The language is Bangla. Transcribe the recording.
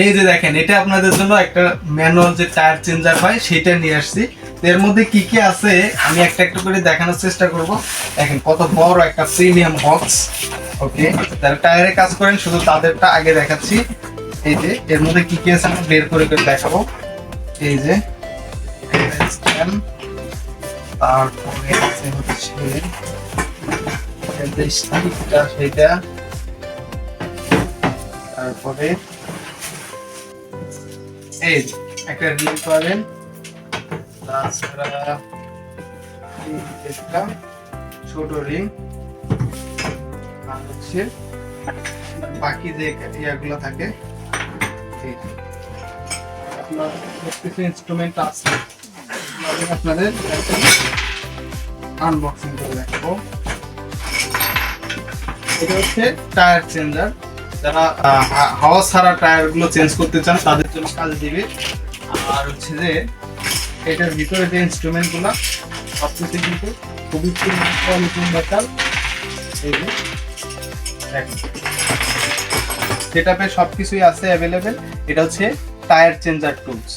এই যে দেখেন, এটা আপনাদের জন্য একটা ম্যানুয়াল যে টায়ার চেঞ্জার হয় সেটা নিয়ে আসছি। এর মধ্যে কি কি আছে আমি একটা একটা করে দেখানোর চেষ্টা করব। দেখেন কত বড় একটা প্রিমিয়াম বক্স। ওকে, যারা টায়ারে কাজ করেন শুধু তাদেরটা আগে দেখাচ্ছি। এই যে এর মধ্যে কি কি আছে আমি বের করে করে দেখাবো। এই যে তারপরে আছে হচ্ছে সেটা, তারপরে এই একটা রিল পাবেন, তাছাড়া একটা ছোট রিং, আর হচ্ছে বাকি যে ইয়াগুলো থাকে আপনার কিছু ইনস্ট্রুমেন্ট আছে, আমি আপনাদের আনবক্সিং করে দেখাবো। এটা হচ্ছে টায়ার চেঞ্জার, যারা হাওয়া ছাড়া টায়ার গুলো চেঞ্জ করতে চান তাদের জন্য কাজ দিবে। আর হচ্ছে যে এটার ভিতরে যে ইনস্ট্রুমেন্ট গুলা সবকিছু কিন্তু খুবই কোয়ালিটির মেটাল। এই যে সেটআপে সবকিছুই আছে অ্যাভেলেবেল। এটা হচ্ছে টায়ার চেঞ্জার টুলস।